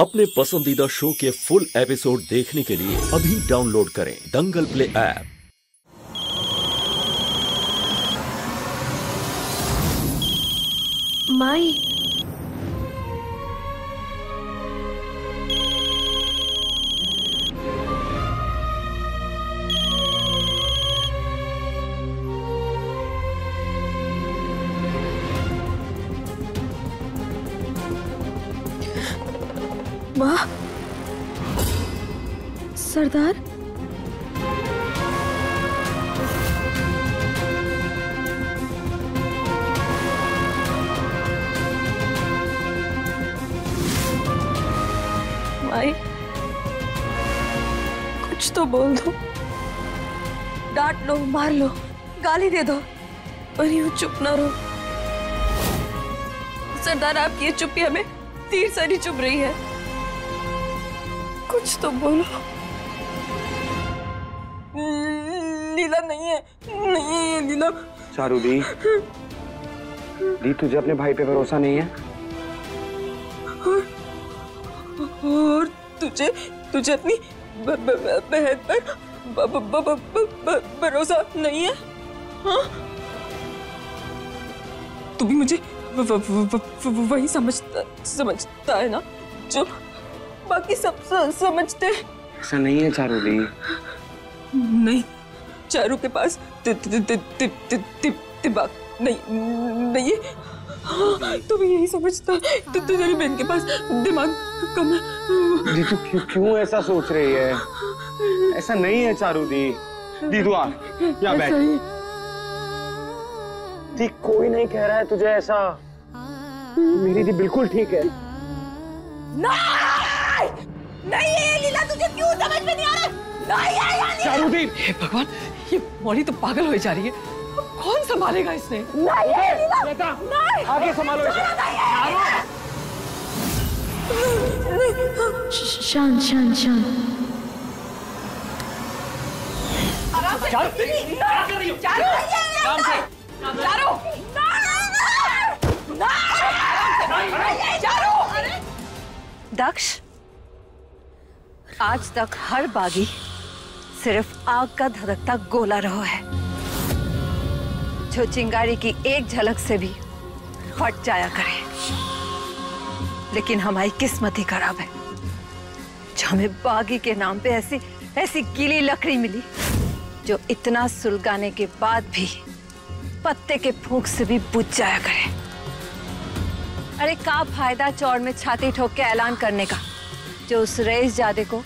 अपने पसंदीदा शो के फुल एपिसोड देखने के लिए अभी डाउनलोड करें दंगल प्ले ऐप। माई, माँ, सरदार, माई, कुछ तो बोल दो, डांट लो, मार लो, गाली दे दो, पर यूं चुप ना रहो। सरदार, आपकी ये चुप्पी हमें तीर से नहीं चुभ रही है, कुछ तो बोलो। लीला नहीं है, नहीं है लीला। चारू दी, तुझे अपने भाई पे भरोसा नहीं है? और तुझे अपनी बहन पर भरोसा नहीं है? हाँ? तू भी मुझे वही समझता है ना जो बाकी सब समझते हैं? ऐसा नहीं है चारू दी। नहीं, चारू के पास दिमाग नहीं है। हाँ, तू भी यही समझता है। तेरी बहन के पास दिमाग कम है। दी, तू क्यों ऐसा सोच रही है? ऐसा नहीं है चारू दी। दी तू आ, यहाँ बैठ। दी, कोई नहीं कह रहा है तुझे ऐसा। मेरी दी बिल्कुल ठीक है। नहीं है लीला, तुझे क्यों समझ में नहीं आ रहा? नहीं है चारू दी। हे भगवान, ये मौली तो पागल हो जा रही है। कौन संभालेगा इसने? नहीं है लीला, नहीं। आगे संभालो इसे। शांत शांत शांत। क्या कर रही हो? दक्ष, आज तक हर बागी सिर्फ आग का धधकता गोला रहा है, जो चिंगारी की एक झलक से भी फट जाया करे। लेकिन हमारी किस्मत ही खराब है जो हमें बागी के नाम पे ऐसी गीली लकड़ी मिली जो इतना सुलगाने के बाद भी पत्ते के फूंक से भी बुझ जाया करे। अरे का फायदा चौड़ में छाती ठोक के ऐलान करने का जो उस रईसजादे को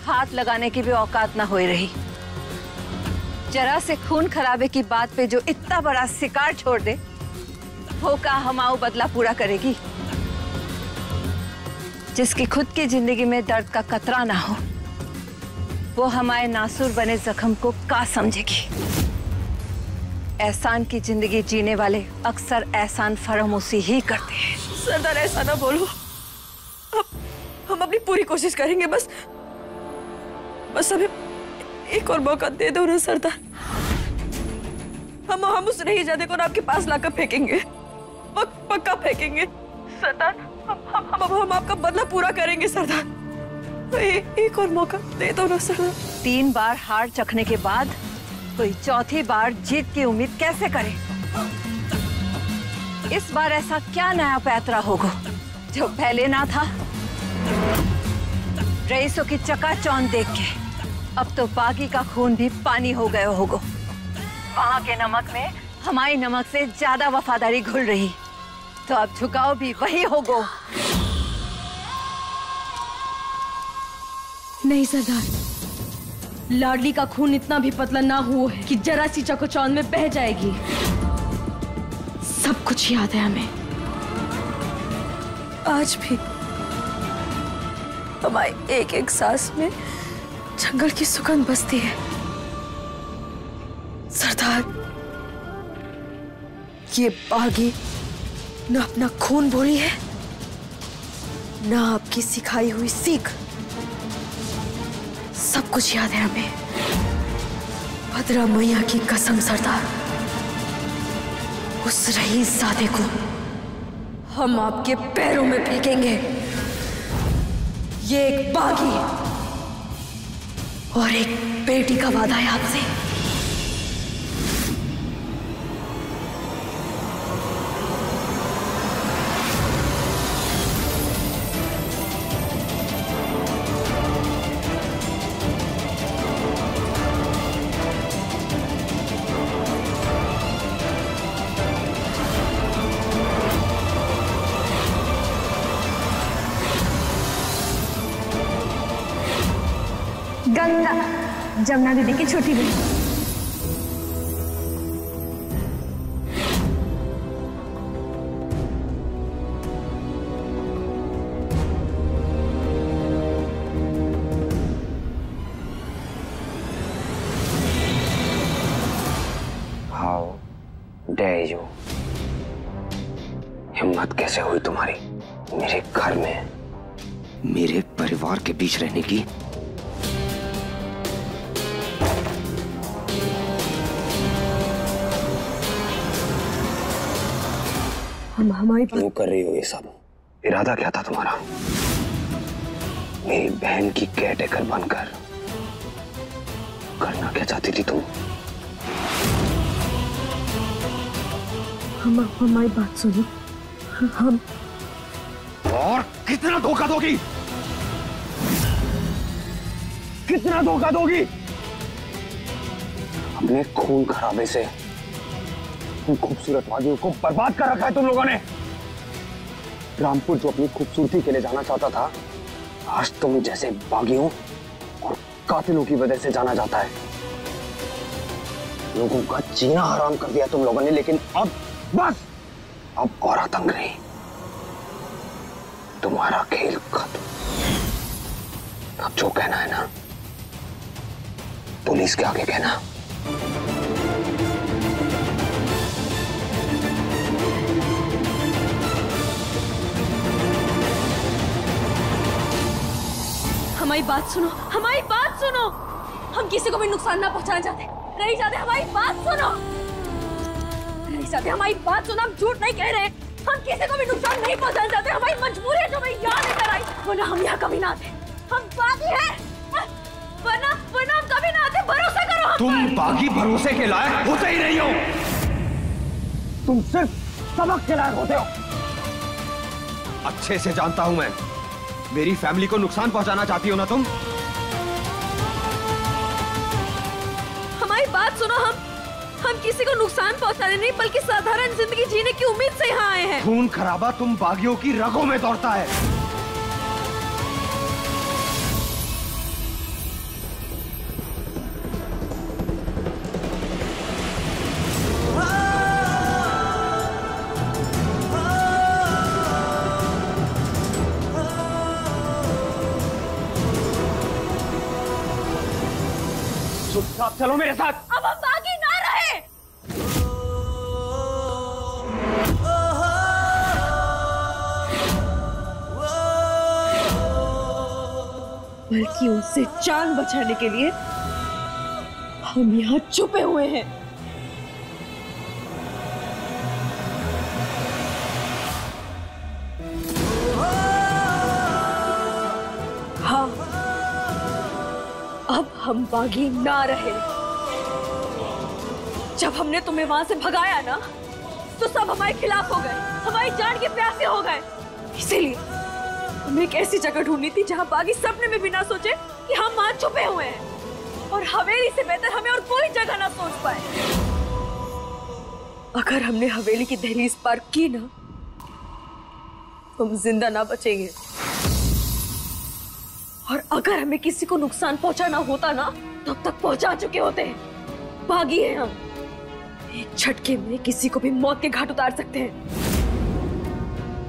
हाथ लगाने की भी औकात ना हो रही। जरा से खून खराबे की बात पे जो इतना बड़ा शिकार छोड़ दे, वो का हमाऊ बदला पूरा करेगी? जिसकी खुद की जिंदगी में दर्द का कतरा ना हो, वो हमारे नासूर बने जख्म को का समझेगी? एहसान की जिंदगी जीने वाले अक्सर एहसान फरामोशी ही करते हैं। सरदार, ऐसा ना बोलो। हम अपनी पूरी कोशिश करेंगे, बस हमें एक और मौका दे दो ना सरदार। हम उस रईसजादे को आपके पास लाकर फेंकेंगे, पक्का फेंकेंगे सरदार। हम आपका बदला पूरा करेंगे सरदार। एक और मौका दे दो ना सरदार। 3 बार हार चखने के बाद कोई चौथी बार जीत की उम्मीद कैसे करे? इस बार ऐसा क्या नया पैतरा होगा जो पहले ना था? रईसों की चकाचौंध देख के अब तो बागी का खून भी पानी हो गया होगा। वहां के नमक में हमारी नमक से ज्यादा वफादारी घुल रही, तो अब झुकाव भी वही होगा। नहीं सरदार, लाडली का खून इतना भी पतला ना हुआ है कि जरा सी चकाचौंध में बह जाएगी। सब कुछ याद है हमें, आज भी हमारी एक एक सांस में जंगल की सुगंध बसती है। सरदार, ये बागी न अपना खून भूली है, न आपकी सिखाई हुई सीख। सब कुछ याद है हमें। भद्रा मैया की कसम सरदार, उस रईसजादे को हम आपके पैरों में फेंकेंगे। ये एक बागी है और एक बेटी का वादा है आपसे। गंगा जमुना दीदी की छोटी बहन। हाउ डेयर यू, हिम्मत कैसे हुई तुम्हारी मेरे घर में, मेरे परिवार के बीच रहने की। हमारी क्यों कर रही हो ये सब? इरादा क्या था तुम्हारा? मेरी बहन की केयरटेकर बनकर करना क्या चाहती थी तुम? हमारी बात सुनो। हम और कितना धोखा दोगी? कितना धोखा दोगी? अपने खून खराबे से उन खूबसूरत वादियों को बर्बाद कर रखा है तुम लोगों ने। रामपुर जो अपनी खूबसूरती के लिए जाना चाहता था, आज तुम जैसे बागियों और कातिलों की वजह से जाना जाता है। लोगों का जीना हराम कर दिया तुम लोगों ने, लेकिन अब बस, अब और आतंक नहीं। तुम्हारा खेल खत्म। अब जो कहना है ना, पुलिस के आगे कहना। हमारी बात सुनो, हमारी बात सुनो। हम किसी को भी नुकसान ना पहुंचाना चाहते, नहीं चाहते। हमारी बात सुनो, नहीं चाहते। हमारी बात सुनो, हम झूठ नहीं कह रहे। हम किसी को भी नुकसान नहीं पहुंचाना चाहते। हमारी मजबूरी है जो हमें यहाँ लेकर आई, वरना हम यहाँ कभी ना आते। हम बागी हैं, वरना हम कभी ना आते। भरोसा करो हम। तुम बागी भरोसे के लायक होते ही नहीं हो। तुम सिर्फ सबक के लायक होते हो। अच्छे से जानता हूं मैं, मेरी फैमिली को नुकसान पहुंचाना चाहती हो ना तुम। हमारी बात सुनो, हम किसी को नुकसान पहुंचाने नहीं, बल्कि साधारण जिंदगी जीने की उम्मीद से यहाँ आए हैं। खून खराबा तुम बागियों की रगों में दौड़ता है। चुपचाप चलो मेरे साथ। अब हम बागी ना रहे। बल्कि उनसे जान बचाने के लिए हम यहाँ छुपे हुए हैं। हाँ, अब हम बागी ना रहे। जब हमने तुम्हें वहां से भगाया ना, तो सब हमारे खिलाफ हो गए, हमारी जान के प्यासे हो गए। इसीलिए हमें एक ऐसी जगह ढूंढनी थी जहां बागी सपने में भी ना सोचे कि हम वहां छुपे हुए हैं। और हवेली से बेहतर हमें और कोई जगह ना सोच पाए। अगर हमने हवेली की दहलीज पार की ना, हम जिंदा ना बचेंगे। और अगर हमें किसी को नुकसान पहुंचाना होता ना, तब तक पहुंचा चुके होते हैं। बागी हैं हम, एक झटके में किसी को भी मौत के घाट उतार सकते हैं।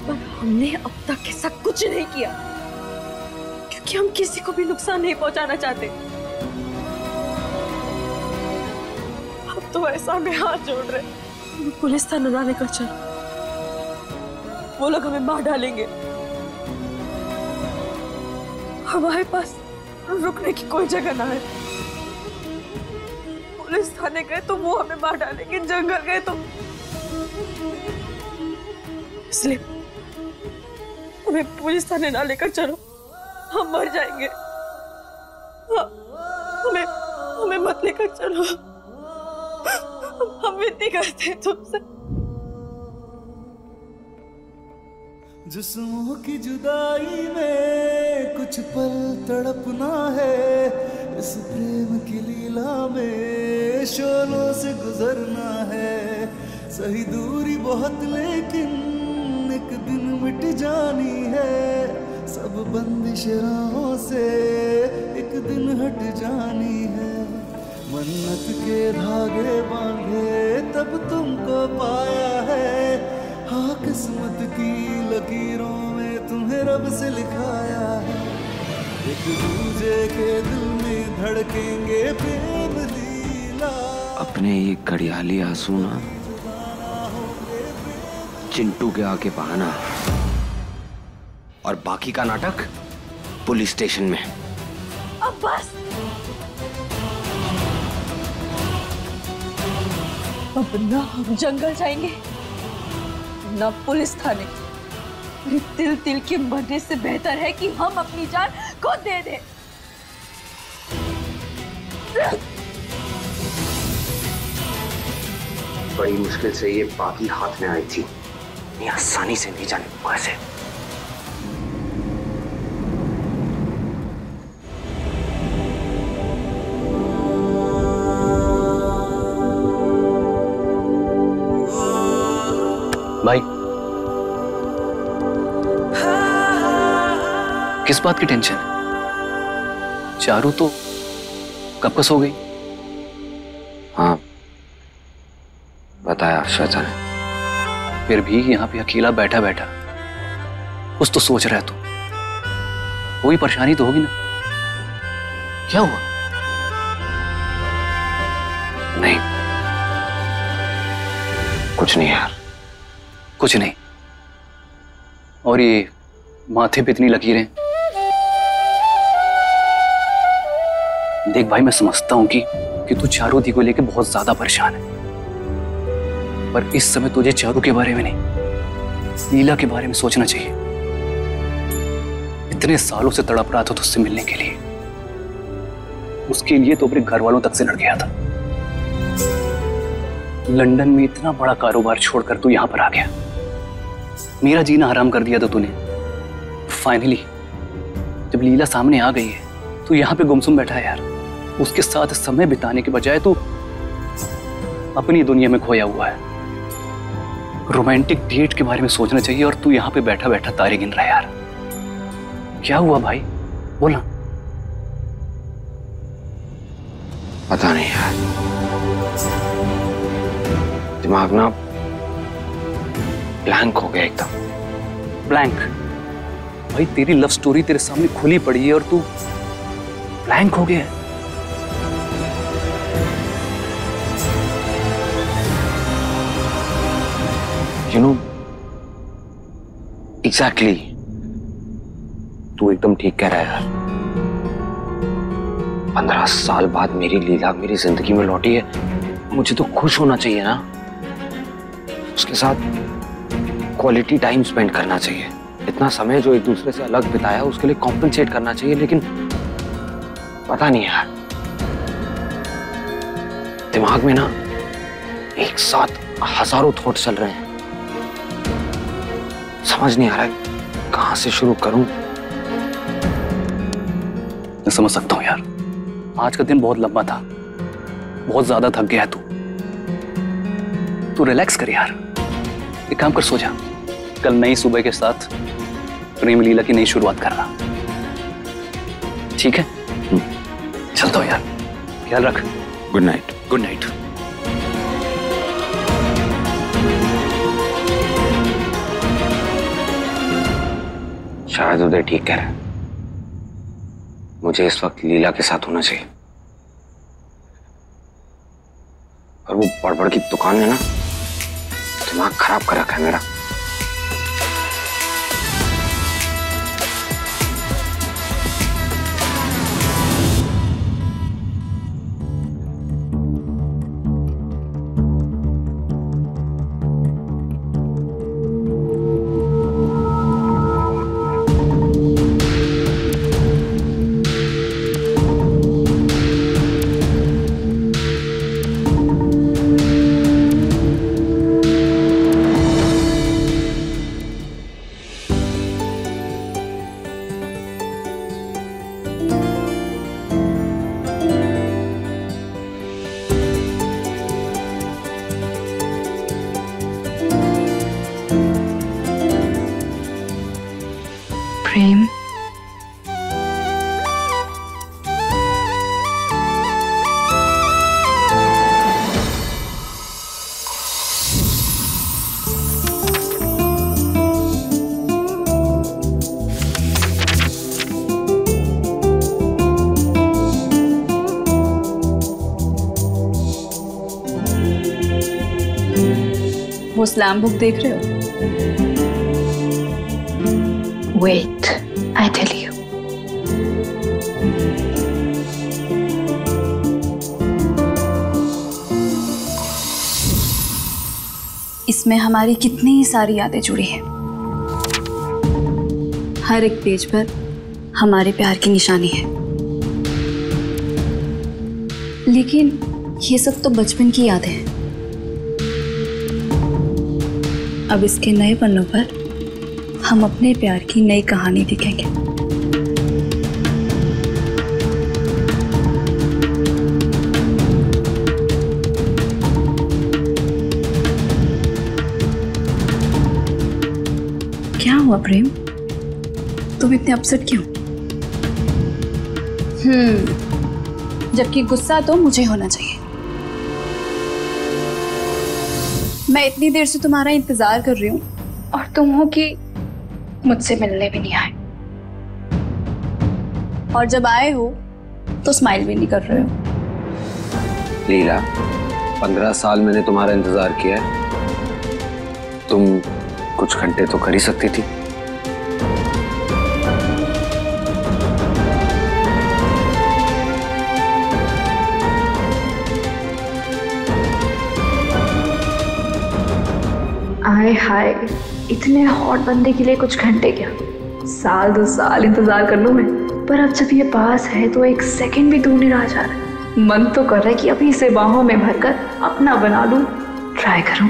पर हमने अब तक ऐसा कुछ नहीं किया, क्योंकि हम किसी को भी नुकसान नहीं पहुंचाना चाहते। अब तो ऐसा में हाथ जोड़ रहे, पुलिस थाना ना लेकर चल, वो लोग हमें मार डालेंगे। हमारे पास रुकने की कोई जगह ना है। पुलिस थाने गए तो वो हमें मार डालेंगे, जंगल गए तो। इसलिए हमें पुलिस थाने ना लेकर चलो, हम मर जाएंगे। हमें हमें मत लेकर चलो। हम विनती करते हैं तुमसे। जिस्मों की जुदाई में कुछ पल तड़पना है, इस प्रेम की लीला में शोलों से गुजरना है। सही दूरी बहुत लेकिन एक दिन मिट जानी है, सब बंदिश राहों से एक दिन हट जानी है। मन्नत के धागे बांधे तब तुमको पाया है, हाँ किस्मत की लकीरों में तुम्हें रब से लिखाया है। एक दूजे के दिल में धड़केंगे प्रेम लीला। अपने ये घड़ियाली आंसू ना चिंटू के आके बहाना, और बाकी का नाटक पुलिस स्टेशन में। अब बस, अब ना हम जंगल जाएंगे ना पुलिस थाने। तिल तिल के मरने से बेहतर है कि हम अपनी जान खुद दे दें। बड़ी मुश्किल से ये बाकी हाथ में आई थी, इतनी आसानी से नहीं जाने पाए से। भाई, किस बात की टेंशन है? चारू तो कब का सो गई? हाँ बताया श्वेता ने। फिर भी यहाँ पे अकेला बैठा बैठा कुछ तो सोच रहा है तू। कोई परेशानी तो होगी ना? क्या हुआ? नहीं, कुछ नहीं यार। कुछ नहीं। और ये माथे पे इतनी लकीरें? देख भाई, मैं समझता हूं कि तू चारू दी को लेकर बहुत ज्यादा परेशान है, पर इस समय तुझे चारू के बारे में नहीं, लीला के बारे में सोचना चाहिए। इतने सालों से तड़प रहा था तुझसे मिलने के लिए, उसके लिए तो अपने घर वालों तक से लड़ गया था। लंदन में इतना बड़ा कारोबार छोड़कर तू यहां पर आ गया, मेरा जीना हराम कर दिया था तूने। फाइनली जब लीला सामने आ गई है, तू यहां पे गुमसुम बैठा है यार। उसके साथ समय बिताने के बजाय तू अपनी दुनिया में खोया हुआ है। रोमांटिक डेट के बारे में सोचना चाहिए और तू यहां पे बैठा बैठा तारे गिन रहा है यार। क्या हुआ भाई, बोलना। पता नहीं यार, दिमाग ना ब्लैंक हो गया एकदम। ब्लैंक? भाई तेरी लव स्टोरी तेरे सामने खुली पड़ी है और तू ब्लैंक हो गया है। यू नो एग्जैक्टली, तू एकदम ठीक कह रहा है यार। 15 साल बाद मेरी लीला मेरी जिंदगी में लौटी है, मुझे तो खुश होना चाहिए ना। उसके साथ क्वालिटी टाइम स्पेंड करना चाहिए। इतना समय जो एक दूसरे से अलग बिताया उसके लिए कॉम्पेंसेट करना चाहिए, लेकिन पता नहीं यार, दिमाग में ना एक साथ हजारों थॉट चल रहे हैं। समझ नहीं आ रहा है कहां से शुरू करूं। मैं समझ सकता हूं यार, आज का दिन बहुत लंबा था, बहुत ज्यादा थक गया तू रिलैक्स कर यार। एक काम कर, सो जा। कल नई सुबह के साथ प्रेम लीला की नई शुरुआत करना, ठीक है? चलता हूं यार, ख्याल रख। Good night. Good night. शायद उदय ठीक कह रहा है, मुझे इस वक्त लीला के साथ होना चाहिए। और वो बड़बड़ की दुकान है ना, दिमाग खराब कर रखा है मेरा। वो स्लैम बुक देख रहे हो? Wait, I tell you. इसमें हमारी कितनी सारी यादें जुड़ी हैं। हर एक पेज पर हमारे प्यार की निशानी है। लेकिन ये सब तो बचपन की यादें हैं। अब इसके नए पन्नों पर हम अपने प्यार की नई कहानी लिखेंगे। क्या हुआ प्रेम? तुम इतने अपसेट क्यों? जबकि गुस्सा तो मुझे होना चाहिए। मैं इतनी देर से तुम्हारा इंतजार कर रही हूँ और तुम हो कि मुझसे मिलने भी नहीं आए, और जब आए हो तो स्माइल भी नहीं कर रहे हो। लीला, 15 साल मैंने तुम्हारा इंतजार किया है। तुम कुछ घंटे तो कर ही सकती थी। आए हाय, इतने हॉट बंदे के लिए कुछ घंटे क्या, साल 2 साल इंतजार कर लूं मैं। पर अब जब ये पास है तो एक सेकंड भी दूर नहीं रहा जा रहा। मन तो कर रहा है कि अभी इसे बाहों में भरकर अपना बना लूं, ट्राई करूं।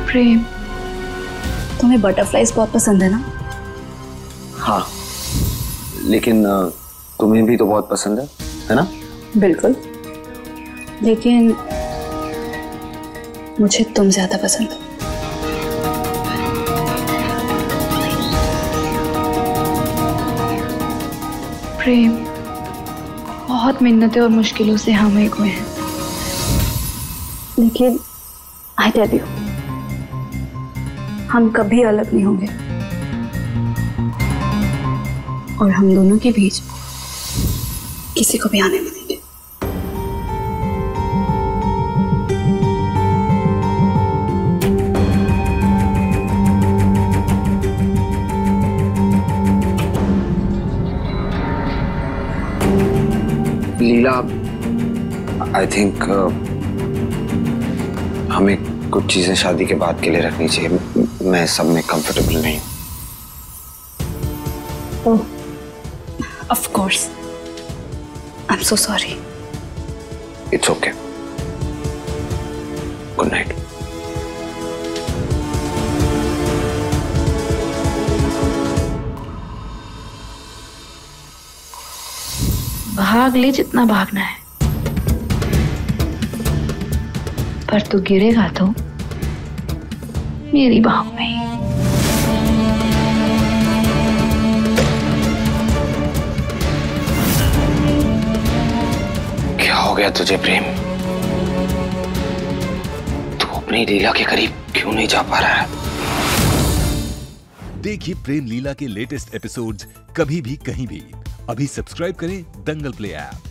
प्रेम, तुम्हें बटरफ्लाईज बहुत पसंद है ना? हाँ, लेकिन तुम्हें भी तो बहुत पसंद है ना? बिल्कुल, लेकिन मुझे तुम ज्यादा पसंद हो। प्रेम, बहुत मिन्नतें और मुश्किलों से हम एक हुए हैं, लेकिन आई टेल यू, हम कभी अलग नहीं होंगे और हम दोनों के बीच किसी को भी आने नहीं देंगे। लीला, आई थिंक हमें कुछ चीजें शादी के बाद के लिए रखनी चाहिए। मैं सब में कंफर्टेबल नहीं हूँ। Of course, I am so sorry. It's okay. Good night. भाग ले जितना भागना है, पर तू गिरेगा तो मेरी बाहों में ही। क्या हो गया तुझे प्रेम? तू अपनी लीला के करीब क्यों नहीं जा पा रहा है? देखिए प्रेम लीला के लेटेस्ट एपिसोड्स कभी भी कहीं भी। अभी सब्सक्राइब करें दंगल प्ले ऐप।